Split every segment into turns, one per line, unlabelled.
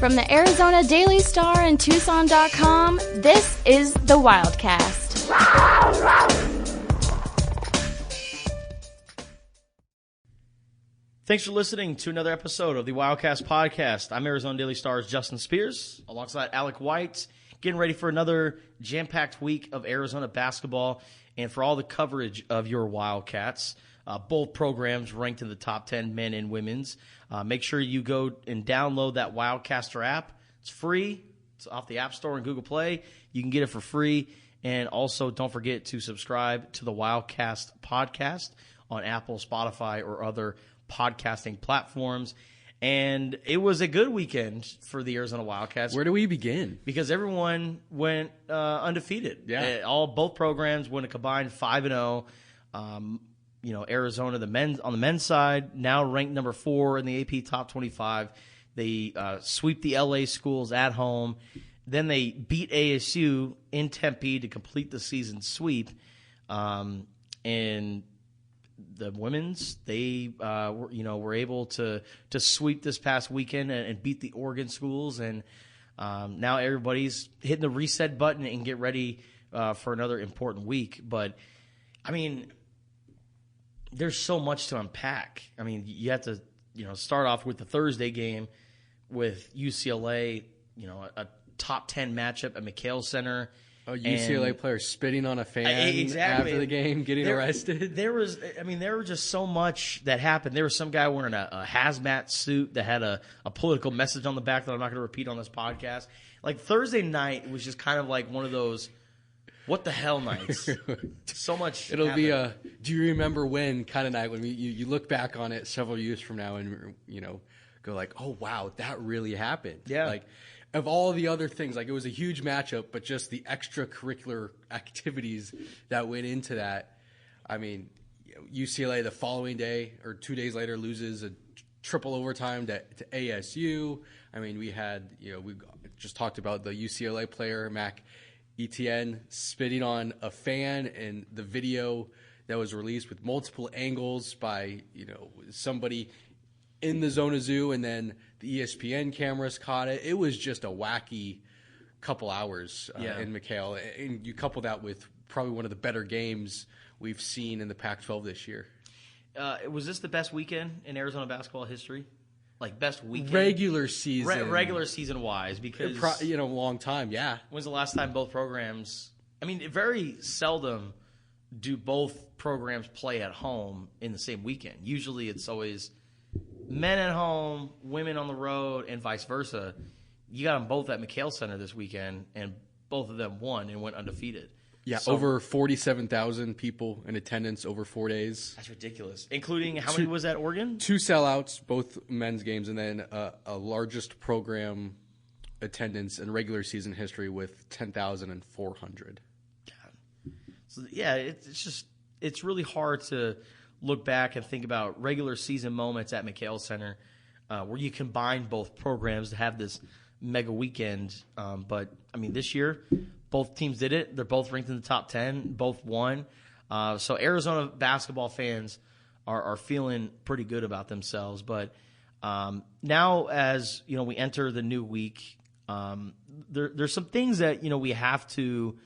From the Arizona Daily Star and Tucson.com, this is the Wildcast.
Thanks for listening to another episode of the Wildcast podcast. I'm Arizona Daily Star's Justin Spears, alongside Alec White, getting ready for another jam-packed week of Arizona basketball and for all the coverage of your Wildcats. Both programs ranked in the top 10, men and women's. Make sure you go and download that Wildcaster app. It's free. It's off the App Store and Google Play. You can get it for free. And also, don't forget to subscribe to the Wildcast podcast on Apple, Spotify, or other podcasting platforms. And it was a good weekend for the Arizona Wildcats.
Where do we begin?
Because everyone went undefeated.
Yeah.
Both programs went a combined 5-0. Arizona, on the men's side, now ranked number 4 in the AP Top 25. They sweep the LA schools at home. Then they beat ASU in Tempe to complete the season sweep. And the women's, they were able to sweep this past weekend and beat the Oregon schools. And now everybody's hitting the reset button and get ready for another important week. But, I mean, there's so much to unpack. I mean, you have to, start off with the Thursday game with UCLA, a top 10 matchup at McHale Center.
A UCLA player spitting on a fan after the game, getting arrested.
There was just so much that happened. There was some guy wearing a hazmat suit that had a political message on the back that I'm not going to repeat on this podcast. Like, Thursday night was just kind of like one of those what the hell nights. So much
It'll
happened.
Be do you remember when kind of night when you look back on it several years from now and, go like, oh, wow, that really happened.
Yeah.
Like, of all the other things, like, it was a huge matchup, but just the extracurricular activities that went into that. I mean, UCLA the following day or 2 days later loses a triple overtime to ASU. I mean, we had, we just talked about the UCLA player, Mac Etienne, spitting on a fan, and the video that was released with multiple angles by, somebody in the Zona Zoo, and then the ESPN cameras caught it. It was just a wacky couple hours in McHale. And you couple that with probably one of the better games we've seen in the Pac-12 this year.
Was this the best weekend in Arizona basketball history? Like, best weekend?
Regular season.
Regular season-wise, because
long time, yeah.
When's the last time both programs – I mean, very seldom do both programs play at home in the same weekend. Usually it's always men at home, women on the road, and vice versa. You got them both at McHale Center this weekend, and both of them won and went undefeated. Yeah,
so, over 47,000 people in attendance over 4 days.
That's ridiculous. Including, how many was at Oregon?
2 sellouts, both men's games, and then a largest program attendance in regular season history with 10,400.
So, yeah, it's really hard to look back and think about regular season moments at McHale Center where you combine both programs to have this mega weekend. But, I mean, this year – both teams did it. They're both ranked in the top 10. Both won. So Arizona basketball fans are feeling pretty good about themselves. But now, as we enter the new week, there's some things that we have to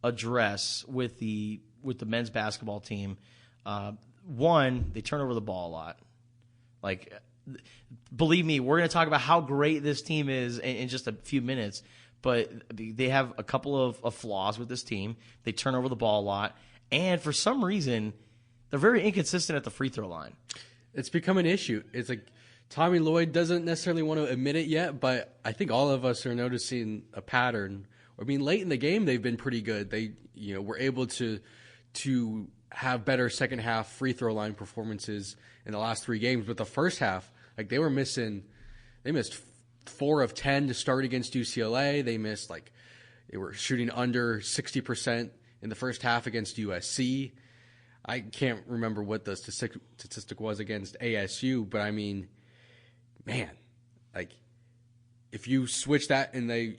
address with the men's basketball team. One, they turn over the ball a lot. Like, believe me, we're going to talk about how great this team is in just a few minutes. But they have a couple of flaws with this team. They turn over the ball a lot. And for some reason, they're very inconsistent at the free throw line.
It's become an issue. It's like Tommy Lloyd doesn't necessarily want to admit it yet, but I think all of us are noticing a pattern. I mean, late in the game, they've been pretty good. They were able to have better second half free throw line performances in the last 3 games. But the first half, like, they missed 4 of 10 to start against UCLA. They were shooting under 60% in the first half against USC. I can't remember what the statistic was against ASU, but I mean, man, like, if you switch that and they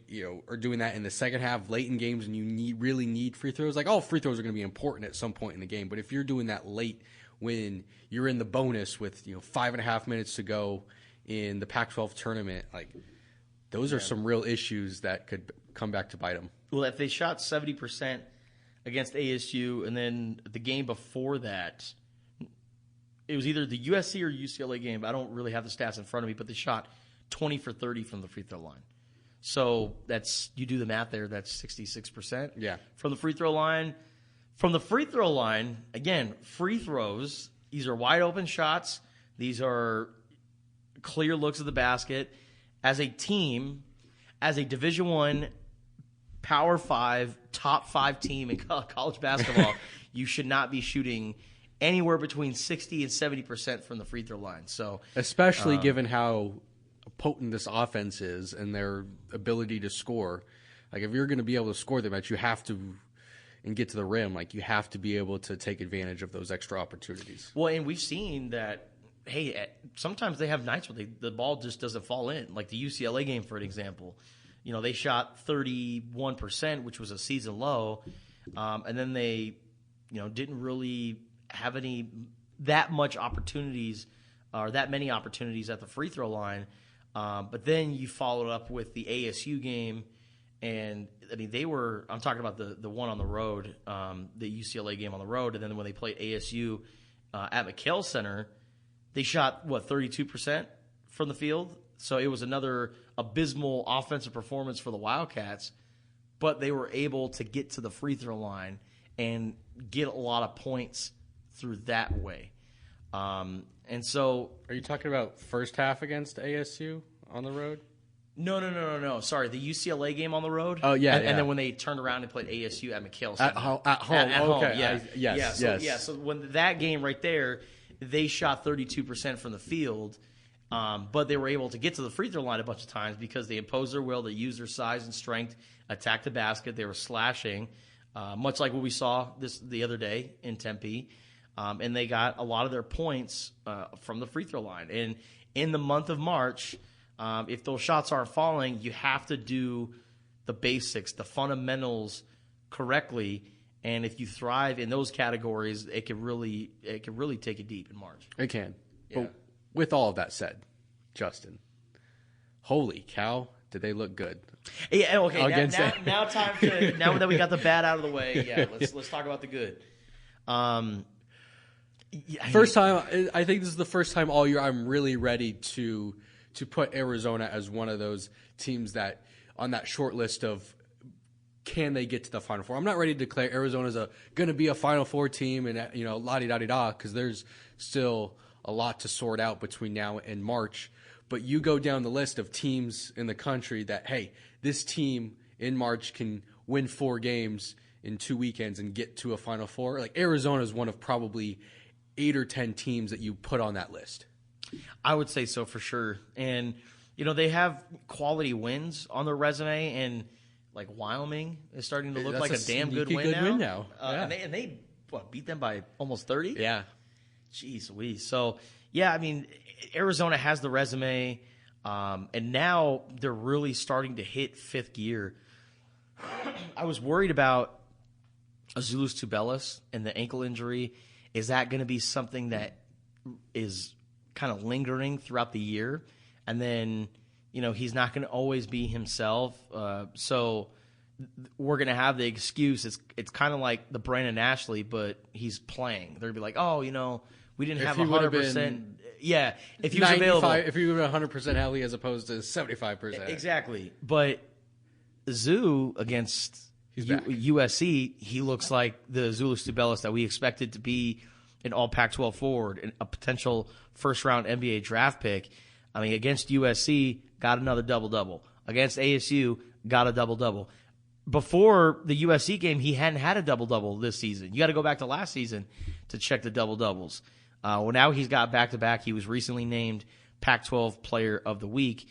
are doing that in the second half late in games and you really need free throws, like, all free throws are going to be important at some point in the game. But if you're doing that late when you're in the bonus with 5.5 minutes to go in the Pac-12 tournament, like, Those are some real issues that could come back to bite them.
Well, if they shot 70% against ASU, and then the game before that, it was either the USC or UCLA game. I don't really have the stats in front of me, but they shot 20 for 30 from the free throw line. So you do the math there, that's 66%.
Yeah.
From the free throw line. From the free throw line, again, free throws, these are wide open shots. These are clear looks at the basket. As a team, as a Division I, Power 5, top 5 team in college basketball, you should not be shooting anywhere between 60 and 70% from the free throw line. So,
especially given how potent this offense is and their ability to score. Like, if you're going to be able to score them, you have to, and get to the rim, like, you have to be able to take advantage of those extra opportunities.
Well, and we've seen that, hey, sometimes they have nights where the ball just doesn't fall in. Like the UCLA game, for an example. You know, they shot 31%, which was a season low, and then they, didn't really have that many opportunities at the free throw line. But then you followed up with the ASU game, and I mean I'm talking about the one on the road, the UCLA game on the road, and then when they played ASU at McHale Center, they shot 32% from the field. So it was another abysmal offensive performance for the Wildcats, but they were able to get to the free throw line and get a lot of points through that way. And so,
are you talking about first half against ASU on the road?
No. Sorry, the UCLA game on the road.
Oh yeah,
and then when they turned around and played ASU at McHale Center.
At home. Okay.
Yes. So when that game right there, they shot 32% from the field. But they were able to get to the free throw line a bunch of times because they imposed their will. They used their size and strength, attacked the basket. They were slashing, much like what we saw the other day in Tempe. And they got a lot of their points from the free throw line. And in the month of March, if those shots aren't falling, you have to do the basics, the fundamentals correctly. And if you thrive in those categories, it can really take it deep in March.
It can.
Yeah.
But with all of that said, Justin, holy cow, did they look good?
Yeah. Okay. Now time to now that we got the bad out of the way. Yeah. Let's talk about the good.
First time. I think this is the first time all year I'm really ready to put Arizona as one of those teams that on that short list of can they get to the Final Four. I'm not ready to declare Arizona's going to be a Final Four team and la-di-da-di-da because there's still a lot to sort out between now and March. But you go down the list of teams in the country that, hey, this team in March can win 4 games in 2 weekends and get to a Final Four. Like, Arizona is one of probably 8 or 10 teams that you put on that list.
I would say so for sure. And, they have quality wins on their resume, and like Wyoming is starting to look like a damn good win now.
Yeah.
And they beat them by almost 30?
Yeah.
Jeez Louise. So, yeah, I mean, Arizona has the resume, and now they're really starting to hit fifth gear. I was worried about Azuolas Tubelis and the ankle injury. Is that going to be something that is kind of lingering throughout the year? And then, he's not going to always be himself. So we're going to have the excuse. It's kind of like the Brandon Ashley, but he's playing. They're going to be like, oh, we didn't have 100%. Yeah, if he was available.
If he were 100% healthy as opposed to 75%.
Exactly. But Zoo against USC, he looks like the Azuolas Tubelis that we expected to be an all Pac-12 forward and a potential first-round NBA draft pick. I mean, against USC, got another double-double. Against ASU, got a double-double. Before the USC game, he hadn't had a double-double this season. You got to go back to last season to check the double-doubles. Well, now he's got back-to-back. He was recently named Pac-12 Player of the Week.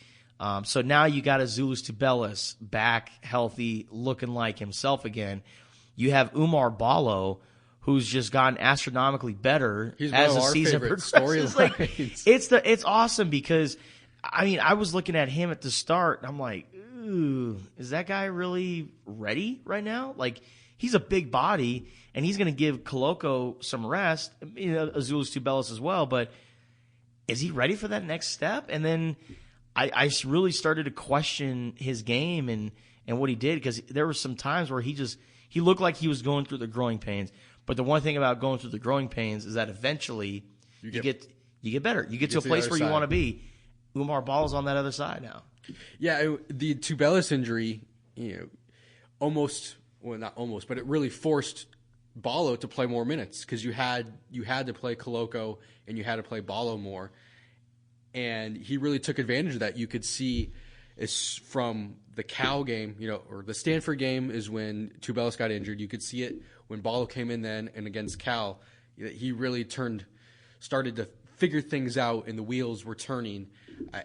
So now you got Azuolas Tubelis back, healthy, looking like himself again. You have Umar Ballo, who's just gotten astronomically better as the season progresses. It's awesome because, I mean, I was looking at him at the start, and I'm like, ooh, is that guy really ready right now? Like, he's a big body, and he's going to give Koloko some rest, Azuolas Tubelis as well, but is he ready for that next step? And then I really started to question his game and what he did, because there were some times where he looked like he was going through the growing pains. But the one thing about going through the growing pains is that eventually you get better. You get to a place where you want to be. Oumar Ballo's on that other side now.
Yeah, the Tubelis injury, not almost, but it really forced Ballo to play more minutes, because you had to play Koloko and you had to play Ballo more, and he really took advantage of that. You could see from the Cal game, or the Stanford game is when Tubelis got injured. You could see it when Ballo came in then, and against Cal, he really started to figure things out, and the wheels were turning.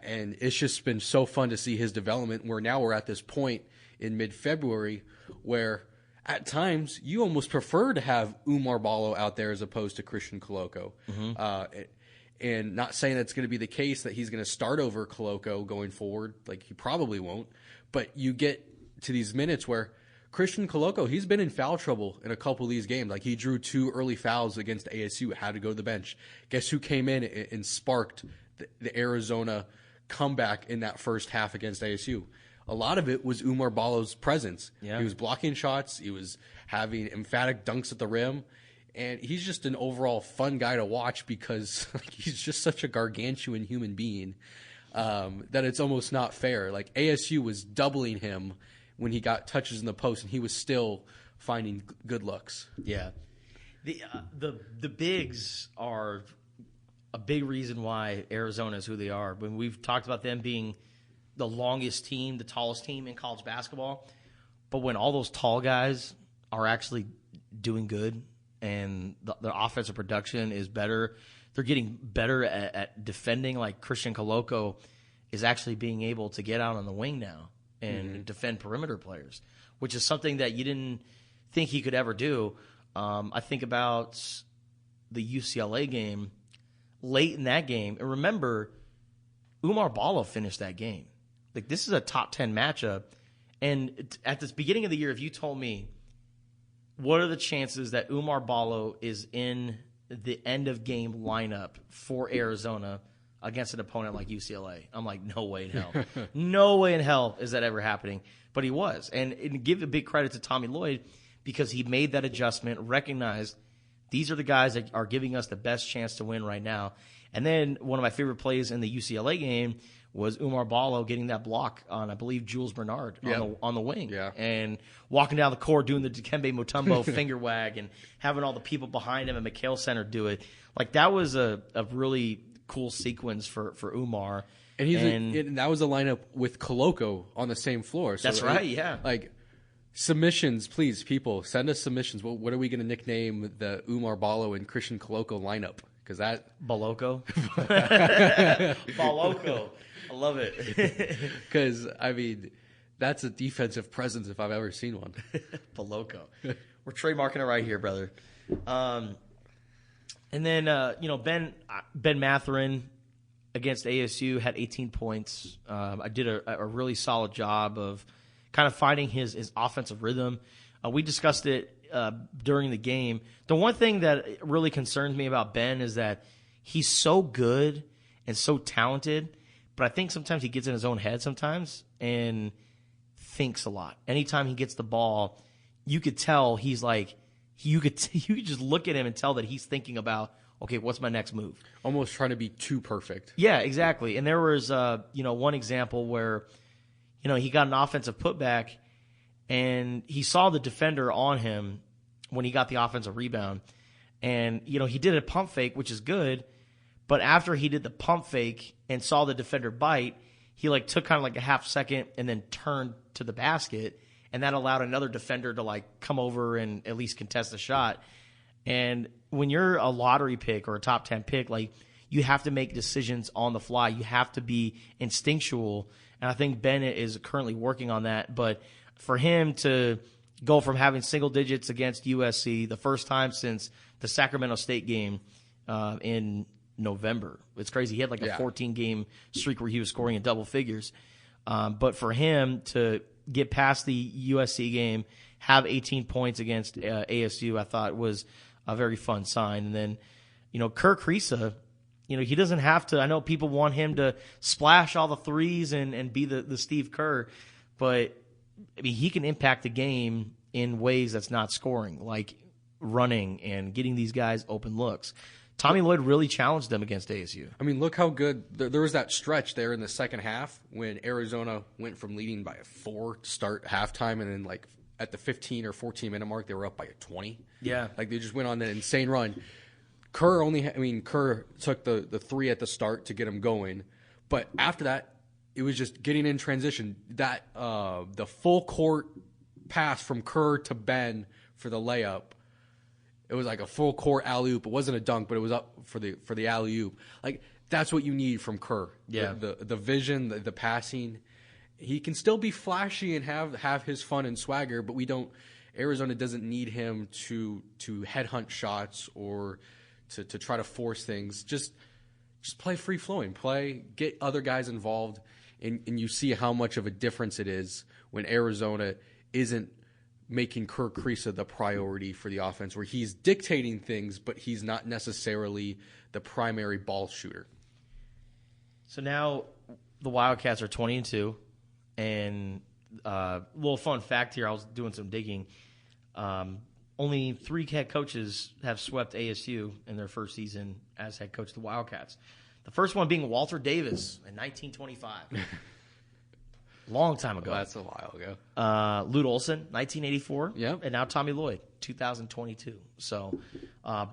And it's just been so fun to see his development, where now we're at this point in mid-February where at times you almost prefer to have Oumar Ballo out there as opposed to Christian Koloko. Mm-hmm. And not saying that's going to be the case, that he's going to start over Koloko going forward. Like, he probably won't. But you get to these minutes where Christian Koloko, he's been in foul trouble in a couple of these games. Like, he drew 2 early fouls against ASU, had to go to the bench. Guess who came in and sparked the Arizona comeback in that first half against ASU? A lot of it was Oumar Ballo's presence. Yeah. He was blocking shots. He was having emphatic dunks at the rim. And he's just an overall fun guy to watch, because he's just such a gargantuan human being that it's almost not fair. Like, ASU was doubling him when he got touches in the post, and he was still finding good looks.
Yeah. The bigs are a big reason why Arizona is who they are. When we've talked about them being the longest team, the tallest team in college basketball, but when all those tall guys are actually doing good and the offensive production is better, they're getting better at defending. Like, Christian Koloko is actually being able to get out on the wing now and defend perimeter players, which is something that you didn't think he could ever do. I think about the UCLA game. Late in that game, and remember, Oumar Ballo finished that game. Like, this is a top 10 matchup, and at the beginning of the year, if you told me, what are the chances that Oumar Ballo is in the end of game lineup for Arizona against an opponent like UCLA? I'm like, no way in hell. No way in hell is that ever happening. But he was. And give a big credit to Tommy Lloyd, because he made that adjustment, recognized these are the guys that are giving us the best chance to win right now. And then one of my favorite plays in the UCLA game was Oumar Ballo getting that block on, I believe, Jules Bernard on the wing. Yeah. And walking down the court doing the Dikembe Mutombo finger wag and having all the people behind him and McHale Center do it. Like, that was a really cool sequence for Oumar.
And that was a lineup with Koloko on the same floor. So
that's right, yeah.
Like, submissions, please, people, send us submissions. What are we going to nickname the Oumar Ballo and Christian Koloko lineup? Because that
Baloko. Baloko. I love it.
Because, I mean, that's a defensive presence if I've ever seen one.
Baloko. We're trademarking it right here, brother. And then, Ben Mathurin against ASU had 18 points. I did a really solid job of kind of finding his offensive rhythm. We discussed it during the game. The one thing that really concerns me about Ben is that he's so good and so talented, but I think sometimes he gets in his own head sometimes and thinks a lot. Anytime he gets the ball, you could tell he's like, you could just look at him and tell that he's thinking about, okay, what's my next move?
Almost trying to be too perfect.
Yeah, exactly. And there was one example where he got an offensive putback and he saw the defender on him when he got the offensive rebound. And, he did a pump fake, which is good. But after he did the pump fake and saw the defender bite, he took kind of like a half second and then turned to the basket. And that allowed another defender to come over and at least contest the shot. And when you're a lottery pick or a top 10 pick, you have to make decisions on the fly. You have to be instinctual. And I think Bennett is currently working on that. But for him to go from having single digits against USC the first time since the Sacramento State game in November, it's crazy. He had a 14-game streak where he was scoring in double figures. But for him to get past the USC game, have 18 points against ASU, I thought was a very fun sign. And then, Kirk Risa he doesn't have to. I know people want him to splash all the threes and be the Steve Kerr, but I mean, he can impact the game in ways that's not scoring, like running and getting these guys open looks. Tommy Lloyd really challenged them against ASU.
I mean, look how good there was that stretch there in the second half when Arizona went from leading by a 4 to start halftime, and then like at the 15 or 14 minute mark they were up by a 20.
Yeah,
like they just went on that insane run. Kerr took the 3 at the start to get him going, but after that it was just getting in transition. That the full court pass from Kerr to Ben for the layup. It was like a full court alley-oop. It wasn't a dunk, but it was up for the alley-oop. Like, that's what you need from Kerr.
Yeah.
The vision, the passing. He can still be flashy and have his fun and swagger, but Arizona doesn't need him to headhunt shots or to try to force things. Just play free-flowing. Get other guys involved, and you see how much of a difference it is when Arizona isn't making Kerr Kriisa the priority for the offense, where he's dictating things, but he's not necessarily the primary ball shooter.
So now the Wildcats are 20-2, and little fun fact here, I was doing some digging. Only 3 head coaches have swept ASU in their first season as head coach of the Wildcats. The first one being Walter Davis in 1925. Long time ago.
Well, that's a while ago.
Lute Olson, 1984.
Yep.
And now Tommy Lloyd, 2022. So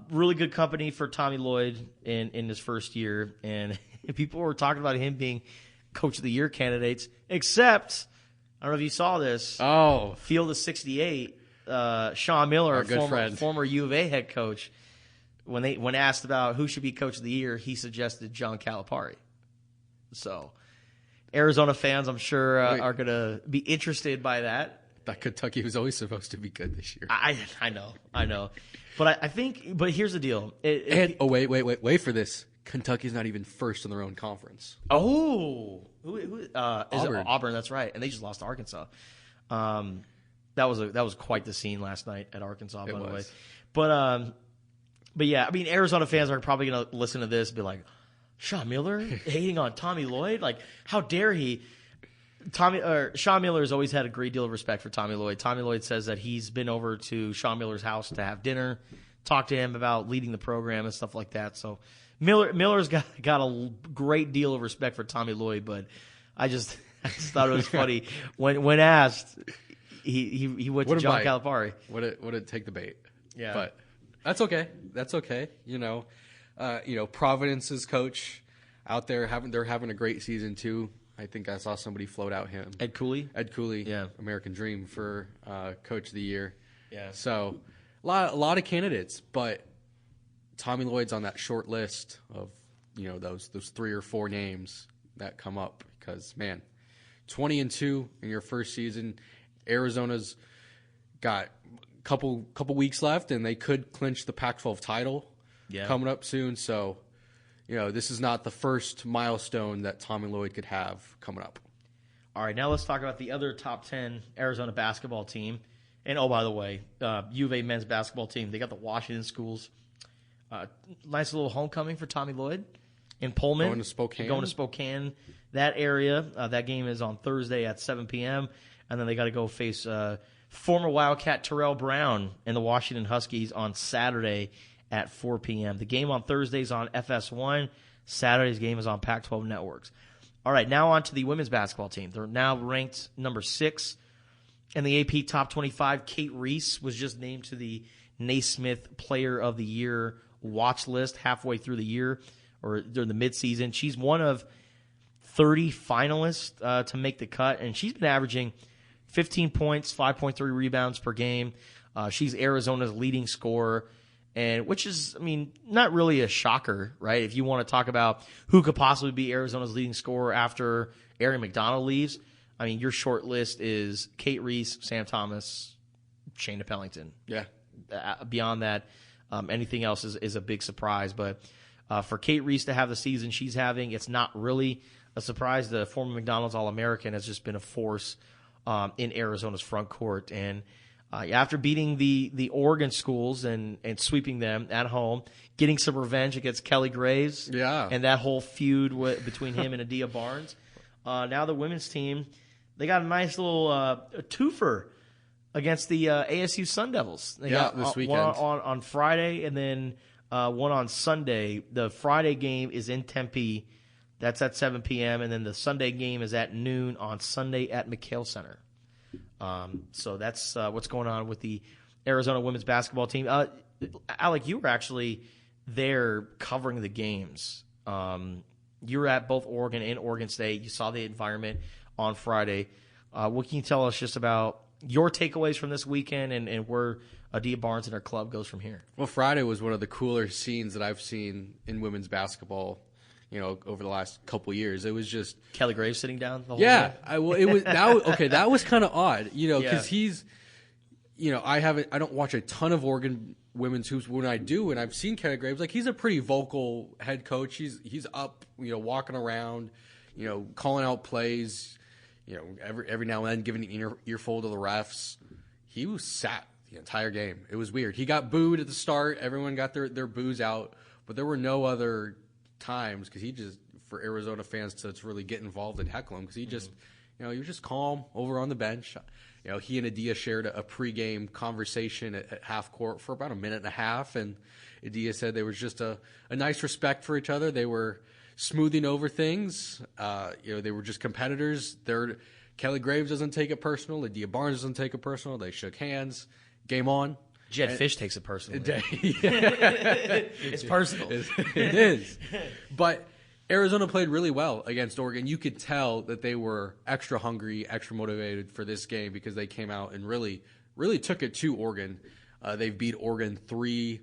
really good company for Tommy Lloyd in his first year. And people were talking about him being Coach of the Year candidates, except, I don't know if you saw this.
Oh.
Field of 68, Sean Miller, former U of A head coach, when asked about who should be Coach of the Year, he suggested John Calipari. So Arizona fans, I'm sure, are going to be interested by that.
That Kentucky was always supposed to be good this year.
I know. But I think, here's the deal.
Wait for this. Kentucky's not even first in their own conference.
Oh, who
Auburn.
Auburn, that's right. And they just lost to Arkansas. That was quite the scene last night at Arkansas, by the way. But yeah, I mean, Arizona fans are probably going to listen to this and be like, Sean Miller hating on Tommy Lloyd? Like, how dare he? Sean Miller has always had a great deal of respect for Tommy Lloyd. Tommy Lloyd says that he's been over to Sean Miller's house to have dinner, talk to him about leading the program and stuff like that. So Miller's got a great deal of respect for Tommy Lloyd, but I just thought it was funny when asked, he went to John Calipari.
Would it take the bait?
Yeah,
but that's okay. That's okay. Providence's coach out there they're having a great season too. I think I saw somebody float out him.
Ed Cooley,
yeah, American Dream for Coach of the Year.
Yeah.
So a lot of candidates, but Tommy Lloyd's on that short list of those 3 or 4 names that come up because 20-2 in your first season. Arizona's got a couple weeks left, and they could clinch the Pac-12 title.
Yeah.
Coming up soon. So, this is not the first milestone that Tommy Lloyd could have coming up.
All right, now let's talk about the other top 10 Arizona basketball team. And, oh, by the way, U of A men's basketball team, they got the Washington schools. Nice little homecoming for Tommy Lloyd in Pullman.
Going to Spokane.
That area. That game is on Thursday at 7 p.m., and then they got to go face former Wildcat Terrell Brown and the Washington Huskies on Saturday at 4 p.m. The game on Thursday is on FS1. Saturday's game is on Pac-12 networks. All right, now on to the women's basketball team. They're now ranked number 6 in the AP Top 25. Kate Reese was just named to the Naismith Player of the Year watch list halfway through the year or during the midseason. She's one of 30 finalists to make the cut, and she's been averaging 15 points, 5.3 rebounds per game. She's Arizona's leading scorer. And which is, not really a shocker, right? If you want to talk about who could possibly be Arizona's leading scorer after Ari McDonald leaves, your short list is Kate Reese, Sam Thomas, Shayna Pellington.
Yeah.
Beyond that, anything else is a big surprise. But for Kate Reese to have the season she's having, it's not really a surprise. The former McDonald's All-American has just been a force in Arizona's front court. And After beating the Oregon schools and sweeping them at home, getting some revenge against Kelly Graves, and that whole feud between him and Adia Barnes. Now the women's team, they got a nice little twofer against the ASU Sun Devils. They got
this weekend.
One on Friday and then one on Sunday. The Friday game is in Tempe. That's at 7 p.m. And then the Sunday game is at noon on Sunday at McHale Center. So that's what's going on with the Arizona women's basketball team. Alec, you were actually there covering the games. You were at both Oregon and Oregon State. You saw the environment on Friday. What can you tell us just about your takeaways from this weekend and where Adia Barnes and her club goes from here?
Well, Friday was one of the cooler scenes that I've seen in women's basketball, over the last couple years. It was just
Kelly Graves sitting down the whole day?
That was kind of odd, because he's, I don't watch a ton of Oregon women's hoops. When I do, and I've seen Kelly Graves, he's a pretty vocal head coach. He's up, walking around, calling out plays, every now and then giving an earful to the refs. He was sat the entire game. It was weird. He got booed at the start. Everyone got their boos out, but there were no other times because he just, for Arizona fans to really get involved and heckle him, because he just, he was just calm over on the bench. He and Adia shared a pregame conversation at half court for about a minute and a half, and Adia said there was just a nice respect for each other. They were smoothing over things. They were just competitors. Kelly Graves doesn't take it personal. Adia Barnes doesn't take it personal. They shook hands. Game on.
Jed Fish takes it personally.
It's
It's personal.
It is. But Arizona played really well against Oregon. You could tell that they were extra hungry, extra motivated for this game because they came out and really, really took it to Oregon. They've beat Oregon three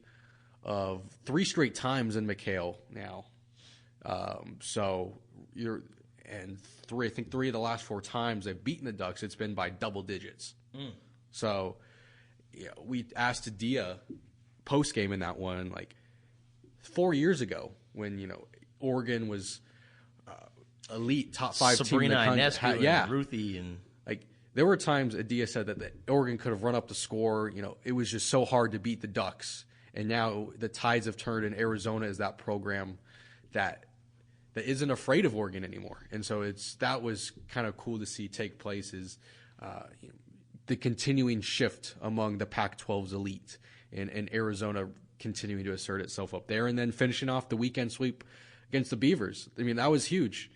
straight times in McHale now. I think three of the last four times they've beaten the Ducks, it's been by double digits. So we asked Adia post game in that one 4 years ago when Oregon was elite top 5
Sabrina
team in the country.
and Ruthie and
there were times Adia said that Oregon could have run up the score. It was just so hard to beat the Ducks, and now the tides have turned, and Arizona is that program that isn't afraid of Oregon anymore. And so that was kind of cool to see take place. Is the continuing shift among the Pac-12's elite, and Arizona continuing to assert itself up there, and then finishing off the weekend sweep against the Beavers. I mean, that was huge.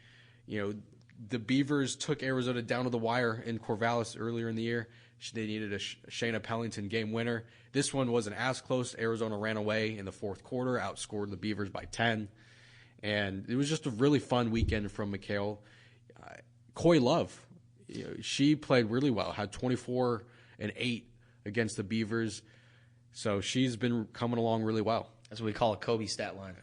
The Beavers took Arizona down to the wire in Corvallis earlier in the year. They needed a Shayna Pellington game winner. This one wasn't as close. Arizona ran away in the fourth quarter, outscored the Beavers by 10. And it was just a really fun weekend from McHale. Coy Love, she played really well, had 24 and 8 against the Beavers. So she's been coming along really well.
That's what we call a Kobe stat line.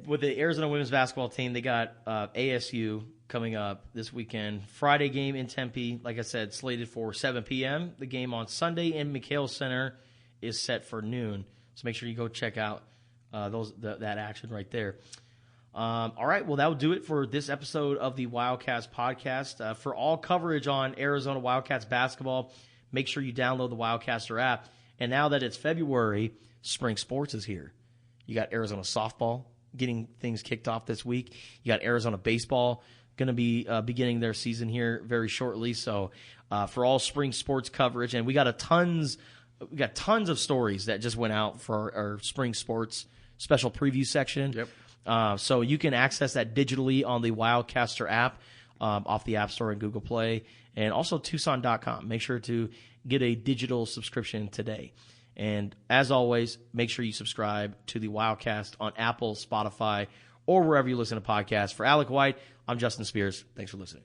With the Arizona women's basketball team, they got ASU coming up this weekend. Friday game in Tempe, like I said, slated for 7 p.m. The game on Sunday in McHale Center is set for noon. So make sure you go check out that action right there. All right, well, that will do it for this episode of the Wildcats podcast. For all coverage on Arizona Wildcats basketball, make sure you download the Wildcaster app. And now that it's February, spring sports is here. You got Arizona softball getting things kicked off this week. You got Arizona baseball going to be beginning their season here very shortly. So for all spring sports coverage, and we got tons of stories that just went out for our spring sports special preview section.
Yep.
So you can access that digitally on the Wildcaster app off the App Store and Google Play, and also Tucson.com. Make sure to get a digital subscription today. And as always, make sure you subscribe to the Wildcast on Apple, Spotify, or wherever you listen to podcasts. For Alec White, I'm Justin Spears. Thanks for listening.